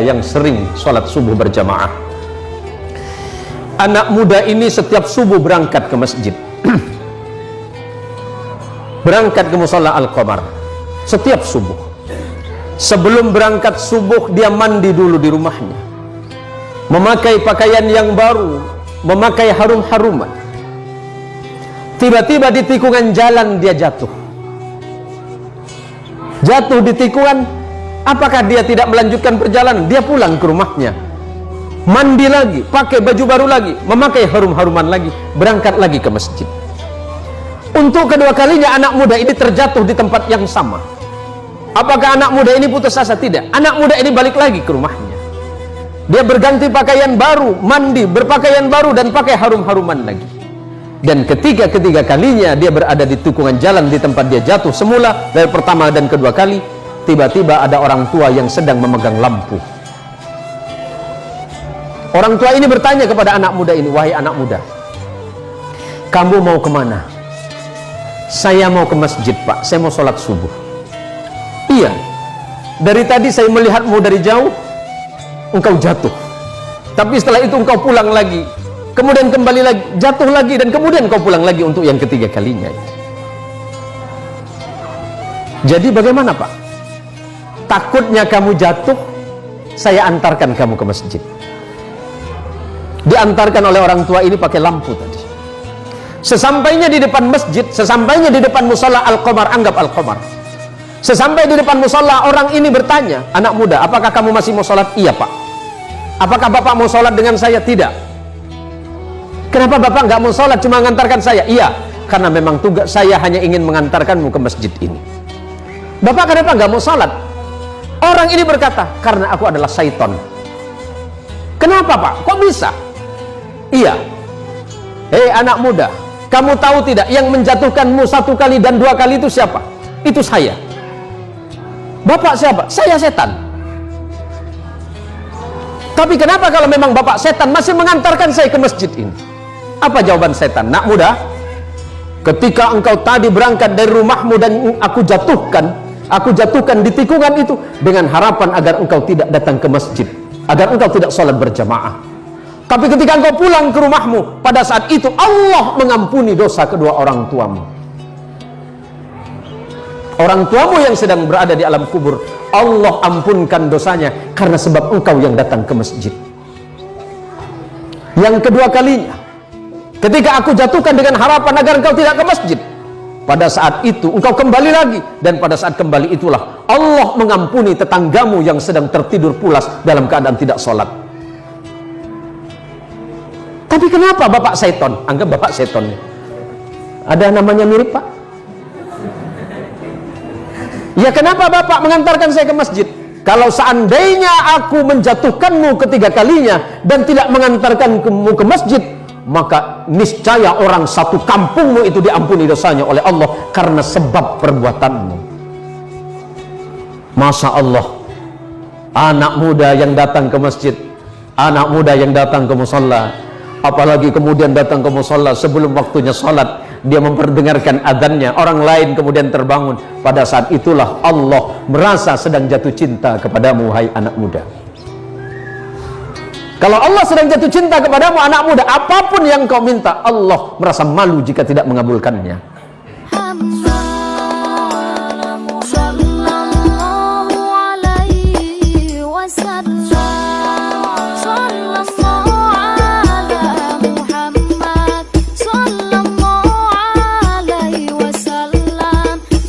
yang sering sholat subuh berjamaah. Anak muda ini setiap subuh berangkat ke masjid, berangkat ke musalla Al-Qamar setiap subuh. Sebelum berangkat subuh dia mandi dulu di rumahnya, memakai pakaian yang baru, memakai harum-haruman. Tiba-tiba di tikungan jalan dia jatuh di tikungan. Apakah dia tidak melanjutkan perjalanan? Dia pulang ke rumahnya, mandi lagi, pakai baju baru lagi, memakai harum-haruman lagi, berangkat lagi ke masjid. Untuk kedua kalinya anak muda ini terjatuh di tempat yang sama. Apakah anak muda ini putus asa? Tidak. Anak muda ini balik lagi ke rumahnya. Dia berganti pakaian baru, mandi, berpakaian baru, dan pakai harum-haruman lagi. Dan ketiga kalinya dia berada di tikungan jalan di tempat dia jatuh semula, dari pertama dan kedua kali, tiba-tiba ada orang tua yang sedang memegang lampu. Orang tua ini bertanya kepada anak muda ini, "Wahai anak muda, kamu mau kemana?" "Saya mau ke masjid, Pak. Saya mau sholat subuh." "Iya, dari tadi saya melihatmu dari jauh, engkau jatuh. Tapi setelah itu engkau pulang lagi, kemudian kembali lagi, jatuh lagi, dan kemudian engkau pulang lagi untuk yang ketiga kalinya. Jadi bagaimana, Pak? Takutnya kamu jatuh, saya antarkan kamu ke masjid." Diantarkan oleh orang tua ini pakai lampu tadi. Sesampainya di depan masjid, sesampainya di depan musalla Al-Qamar, anggap Al-Qamar, sesampai di depan musalla, orang ini bertanya, "Anak muda, apakah kamu masih mau sholat?" "Iya, Pak." "Apakah Bapak mau sholat dengan saya?" "Tidak." "Kenapa Bapak nggak mau sholat, cuma mengantarkan saya?" "Iya, karena memang tugas saya hanya ingin mengantarkanmu ke masjid ini." "Bapak kenapa nggak mau sholat?" Orang ini berkata, "Karena aku adalah syaiton." "Kenapa, Pak? Kok bisa?" "Iya." "Hei anak muda, kamu tahu tidak yang menjatuhkanmu satu kali dan dua kali itu siapa? Itu saya." "Bapak siapa?" "Saya setan." "Tapi kenapa kalau memang Bapak setan masih mengantarkan saya ke masjid ini?" Apa jawaban setan? "Nak muda, ketika engkau tadi berangkat dari rumahmu dan aku jatuhkan di tikungan itu dengan harapan agar engkau tidak datang ke masjid, agar engkau tidak sholat berjamaah. Tapi ketika engkau pulang ke rumahmu, pada saat itu Allah mengampuni dosa kedua orang tuamu. Orang tuamu yang sedang berada di alam kubur, Allah ampunkan dosanya karena sebab engkau yang datang ke masjid. Yang kedua kalinya, ketika aku jatuhkan dengan harapan agar engkau tidak ke masjid, pada saat itu engkau kembali lagi, dan pada saat kembali itulah Allah mengampuni tetanggamu yang sedang tertidur pulas dalam keadaan tidak sholat." "Tapi kenapa Bapak seton?" Anggap Bapak seton. Ada namanya mirip, Pak? "Ya, kenapa Bapak mengantarkan saya ke masjid?" "Kalau seandainya aku menjatuhkanmu ketiga kalinya dan tidak mengantarkanmu ke masjid, maka niscaya orang satu kampungmu itu diampuni dosanya oleh Allah karena sebab perbuatanmu." Masya Allah, anak muda yang datang ke masjid, anak muda yang datang ke musalla, apalagi kemudian datang ke musalla sebelum waktunya sholat, dia memperdengarkan adhannya, orang lain kemudian terbangun. Pada saat itulah Allah merasa sedang jatuh cinta kepadamu, hai anak muda. Kalau Allah sedang jatuh cinta kepadamu, anak muda, apapun yang kau minta, Allah merasa malu jika tidak mengabulkannya.